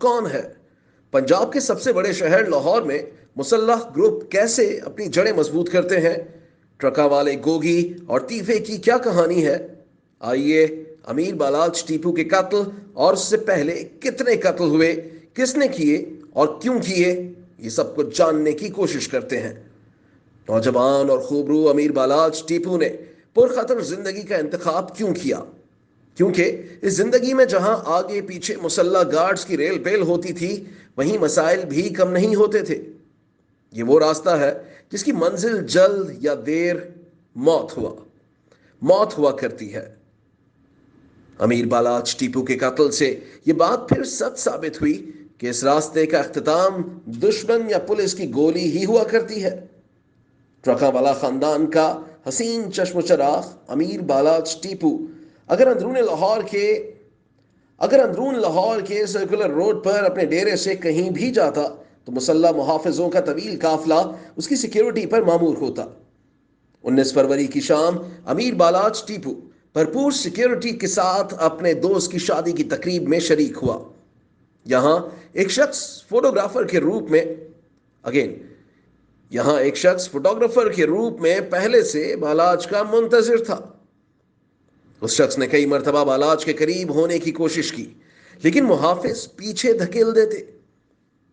کون ہے؟ پنجاب کے سب سے بڑے شہر لاہور میں مسلح گروپ کیسے اپنی جڑیں مضبوط کرتے ہیں؟ ٹرکاں والے گوگی اور تیفے کی کیا کہانی ہے؟ آئیے امیر بالاچ ٹیپو کے قتل اور اس سے پہلے کتنے قتل ہوئے، کس نے کیے اور کیوں کیے، یہ سب کچھ جاننے کی کوشش کرتے ہیں۔ نوجوان اور خوبرو امیر بالاچ ٹیپو نے پرخطر زندگی کا انتخاب کیوں کیا؟ کیونکہ اس زندگی میں جہاں آگے پیچھے مسلح گارڈز کی ریل پیل ہوتی تھی، وہیں مسائل بھی کم نہیں ہوتے تھے۔ یہ وہ راستہ ہے جس کی منزل جلد یا دیر موت ہوا کرتی ہے۔ امیر بالاچ ٹیپو کے قتل سے یہ بات پھر سچ ثابت ہوئی کہ اس راستے کا اختتام دشمن یا پولیس کی گولی ہی ہوا کرتی ہے۔ ٹرکاں والا خاندان کا حسین چشم و چراغ امیر بالاچ ٹیپو اگر اندرون لاہور کے سرکولر روڈ پر اپنے ڈیرے سے کہیں بھی جاتا تو مسلح محافظوں کا طویل قافلہ اس کی سیکیورٹی پر مامور ہوتا۔ 19 فروری کی شام امیر بالاچ ٹیپو بھرپور سیکیورٹی کے ساتھ اپنے دوست کی شادی کی تقریب میں شریک ہوا۔ یہاں ایک شخص فوٹوگرافر کے روپ میں پہلے سے بالاچ کا منتظر تھا۔ اس شخص نے کئی مرتبہ بالاچ کے قریب ہونے کی کوشش کی، لیکن محافظ پیچھے دھکیل دیتے۔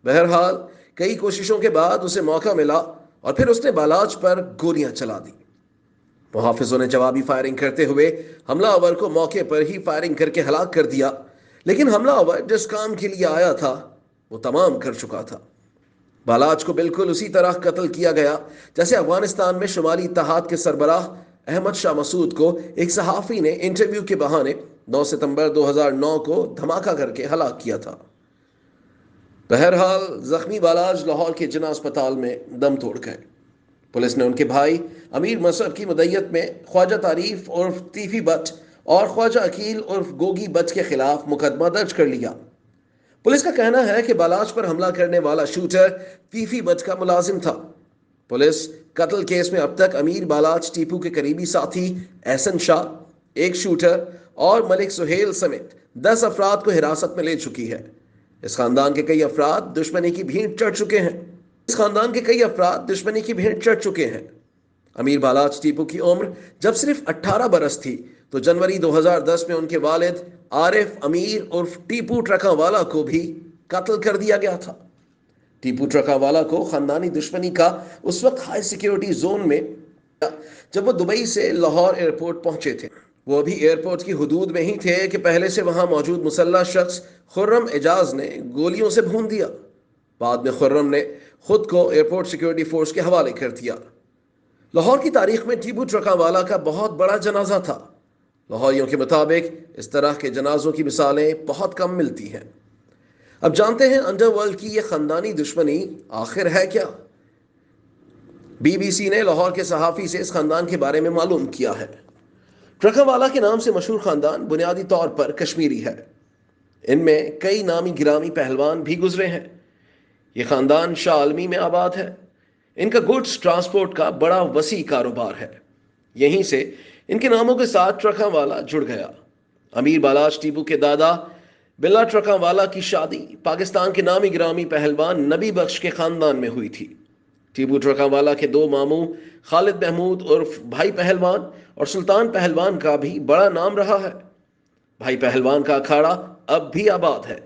بہرحال کئی کوششوں کے بعد اسے موقع ملا اور پھر اس نے بالاچ پر گولیاں چلا دی۔ محافظوں نے جوابی فائرنگ کرتے ہوئے حملہ آور کو موقع پر ہی فائرنگ کر کے ہلاک کر دیا، لیکن حملہ آور جس کام کے لیے آیا تھا وہ تمام کر چکا تھا۔ بالاچ کو بالکل اسی طرح قتل کیا گیا جیسے افغانستان میں شمالی اتحاد کے سربراہ احمد شاہ مسعود کو ایک صحافی نے انٹرویو کے بہانے 9 ستمبر 2009 کو دھماکہ کر کے ہلاک کیا تھا۔ بہرحال زخمی بالاچ لاہور کے جناح اسپتال میں دم توڑ گئے۔ پولیس نے ان کے بھائی امیر مصعب کی مدیت میں خواجہ تعریف عرف تیفی بٹ اور خواجہ عقیل عرف گوگی بٹ کے خلاف مقدمہ درج کر لیا۔ پولیس کا کہنا ہے کہ بالاچ پر حملہ کرنے والا شوٹر تیفی بٹ کا ملازم تھا۔ پولیس قتل کیس میں اب تک امیر بالاچ ٹیپو کے قریبی ساتھی احسن شاہ، ایک شوٹر اور ملک سہیل سمیت 10 افراد کو حراست میں لے چکی ہے۔ اس خاندان کے کئی افراد دشمنی کی بھینٹ چڑھ چکے ہیں۔ امیر بالاچ ٹیپو کی عمر جب صرف 18 برس تھی تو جنوری 2010 میں ان کے والد عارف امیر عرف ٹیپو ٹرکاں والا کو بھی قتل کر دیا گیا تھا۔ ٹیپو ٹرکاں والا کو خاندانی دشمنی کا اس وقت ہائی سیکیورٹی زون میں جب وہ دبئی سے لاہور ایئرپورٹ پہنچے تھے۔ وہ ابھی ایئرپورٹ کی حدود میں ہی تھے کہ پہلے سے وہاں موجود مسلح شخص خرم اعجاز نے گولیوں سے بھون دیا۔ بعد میں خرم نے خود کو ایئرپورٹ سیکیورٹی فورس کے حوالے کر دیا۔ لاہور کی تاریخ میں ٹیپو ٹرکاں والا کا بہت بڑا جنازہ تھا۔ لاہوریوں کے مطابق اس طرح کے جنازوں کی مثالیں بہت کم ملتی ہیں۔ اب جانتے ہیں انڈر ورلڈ کی یہ خاندانی دشمنی آخر ہے کیا؟ بی بی سی نے لاہور کے صحافی سے اس خاندان کے بارے میں معلوم کیا ہے۔ ٹرکاں والا کے نام سے مشہور خاندان بنیادی طور پر کشمیری ہے۔ ان میں کئی نامی گرامی پہلوان بھی گزرے ہیں۔ یہ خاندان شاہ عالمی میں آباد ہے۔ ان کا گڈز ٹرانسپورٹ کا بڑا وسیع کاروبار ہے۔ یہیں سے ان کے ناموں کے ساتھ ٹرکاں والا جڑ گیا۔ امیر بالاچ ٹیپو کے دادا بلا ٹرکاں والا کی شادی پاکستان کے نامی گرامی پہلوان نبی بخش کے خاندان میں ہوئی تھی۔ ٹیپو ٹرکاں والا کے 2 ماموں خالد محمود عرف بھائی پہلوان اور سلطان پہلوان کا بھی بڑا نام رہا ہے۔ بھائی پہلوان کا اکھاڑا اب بھی آباد ہے۔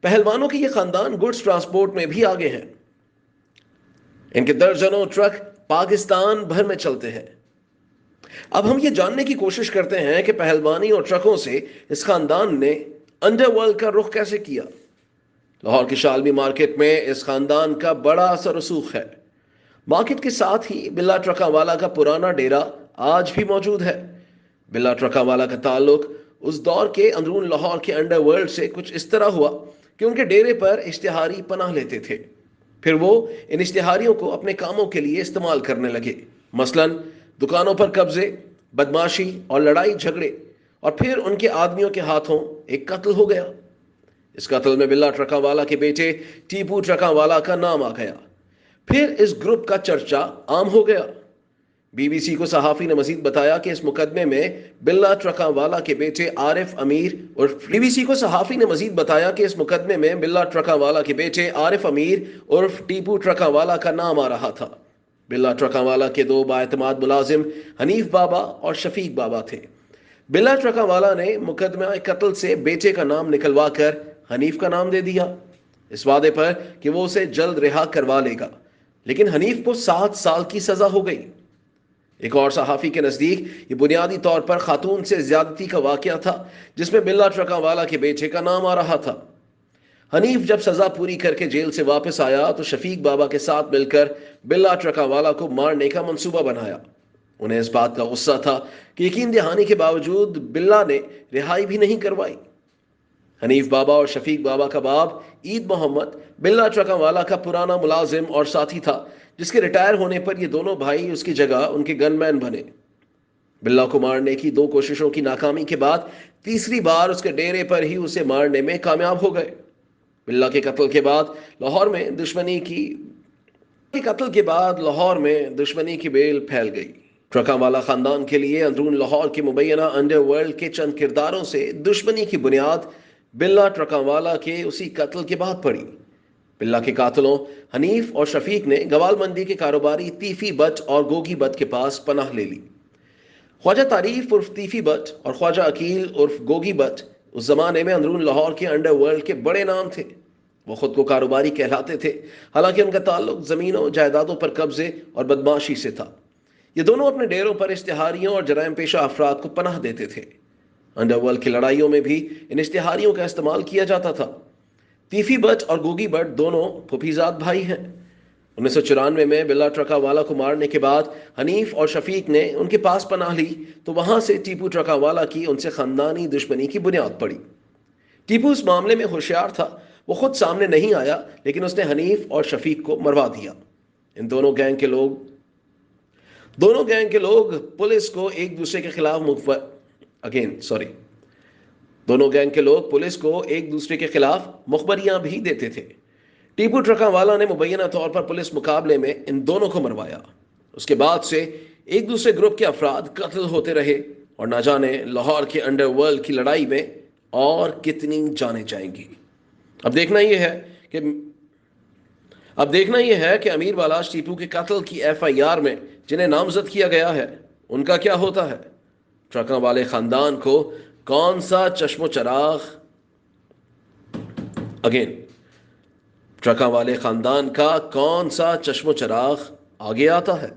پہلوانوں کے یہ خاندان گڈز ٹرانسپورٹ میں بھی آگے ہیں۔ ان کے درجنوں ٹرک پاکستان بھر میں چلتے ہیں۔ اب ہم یہ جاننے کی کوشش کرتے ہیں کہ پہلوانی اور ٹرکوں سے اس خاندان نے انڈر ورلڈ کا رخ کیسے کیا۔ لاہور کی شالمی مارکیٹ میں اس خاندان کا بڑا اثر رسوخ ہے۔ مارکیٹ کے ساتھ ہی بلا ٹرکاں والا کا پرانا ڈیرا آج بھی موجود ہے۔ بلا ٹرکاں والا کا تعلق اس دور کے اندرون لاہور کے انڈر ورلڈ سے کچھ اس طرح ہوا کہ ان کے ڈیرے پر اشتہاری پناہ لیتے تھے، پھر وہ ان اشتہاریوں کو اپنے کاموں کے لیے استعمال کرنے لگے، مثلاً دکانوں پر قبضے، بدماشی اور لڑائی جھگڑے، اور پھر ان کے آدمیوں کے ہاتھوں ایک قتل ہو گیا۔ اس قتل میں بلا ٹرکاں والا کے بیٹے ٹیپو ٹرکاں والا کا نام آ گیا۔ پھر اس گروپ کا چرچا عام ہو گیا۔ بی بی سی کو صحافی نے مزید بتایا کہ اس مقدمے میں بلا ٹرکاں والا کے بیٹے عارف امیر عرف ٹیپو ٹرکاں والا کا نام آ رہا تھا۔ بلا ٹرکاں والا کے دو بااعتماد ملازم حنیف بابا اور شفیق بابا تھے۔ بلا ٹرکاں والا نے مقدمہ قتل سے بیٹے کا نام نکلوا کر حنیف کا نام دے دیا، اس وعدے پر کہ وہ اسے جلد رہا کروا لے گا، لیکن حنیف کو 7 سال کی سزا ہو گئی۔ ایک اور صحافی کے نزدیک یہ بنیادی طور پر خاتون سے زیادتی کا واقعہ تھا جس میں بلا ٹرکاں والا کے بیٹے کا نام آ رہا تھا۔ حنیف جب سزا پوری کر کے جیل سے واپس آیا تو شفیق بابا کے ساتھ مل کر بلا ٹرکاں والا کو مارنے کا منصوبہ بنایا۔ انہیں اس بات کا غصہ تھا کہ یقین دہانی کے باوجود بلا نے رہائی بھی نہیں کروائی۔ حنیف بابا اور شفیق بابا کا باپ عید محمد بلا ٹرکاں والا کا پرانا ملازم اور ساتھی تھا، جس کے ریٹائر ہونے پر یہ دونوں بھائی اس کی جگہ ان کے گن مین بنے۔ بلا کو مارنے کی 2 کوششوں کی ناکامی کے بعد تیسری بار اس کے ڈیرے پر ہی اسے مارنے میں کامیاب ہو گئے۔ بلا کے قتل کے بعد لاہور میں دشمنی کی بیل پھیل گئی۔ ٹرکاں والا خاندان کے لیے اندرون لاہور کے مبینہ انڈر ورلڈ کے چند کرداروں سے دشمنی کی بنیاد بلا ٹرکاں والا کے اسی قتل کے بعد پڑی۔ بلا کے قاتلوں حنیف اور شفیق نے گوال منڈی کے کاروباری تیفی بٹ اور گوگی بٹ کے پاس پناہ لے لی۔ خواجہ تعریف عرف تیفی بٹ اور خواجہ عقیل عرف گوگی بٹ اس زمانے میں اندرون لاہور کے انڈر ورلڈ کے بڑے نام تھے۔ وہ خود کو کاروباری کہلاتے تھے، حالانکہ ان کا تعلق زمینوں جائیدادوں پر قبضے اور بدماشی سے تھا۔ یہ دونوں اپنے ڈیروں پر اشتہاریوں اور جرائم پیشہ افراد کو پناہ دیتے تھے۔ انڈر ورلڈ کی لڑائیوں میں بھی ان اشتہاریوں کا استعمال کیا جاتا تھا۔ تیفی بٹ اور گوگی بٹ دونوں پھوپھیزاد بھائی ہیں۔ 1994 میں بلا ٹرکاں والا کو مارنے کے بعد حنیف اور شفیق نے ان کے پاس پناہ لی تو وہاں سے ٹیپو ٹرکاں والا کی ان سے خاندانی دشمنی کی بنیاد پڑی۔ ٹیپو اس معاملے میں ہوشیار تھا، وہ خود سامنے نہیں آیا، لیکن اس نے حنیف اور شفیق کو مروا دیا۔ ان دونوں گینگ کے لوگ پولیس کو ایک دوسرے کے خلاف مخبریاں بھی دیتے تھے۔ ٹیپو ٹرکاں والا نے مبینہ طور پر پولیس مقابلے میں ان دونوں کو مروایا۔ اس کے بعد سے ایک دوسرے گروپ کے افراد قتل ہوتے رہے اور نہ جانے لاہور کے انڈر ورلڈ کی لڑائی میں اور کتنی جانیں جائیں گی۔ اب دیکھنا یہ ہے کہ امیر بالاش ٹیپو کے قتل کی FIR میں جنہیں نامزد کیا گیا ہے ان کا کیا ہوتا ہے۔ ٹرکاں والے خاندان کو کون سا چشم و چراغ ٹرکاں والے خاندان کا کون سا چشم و چراغ آگے آتا ہے۔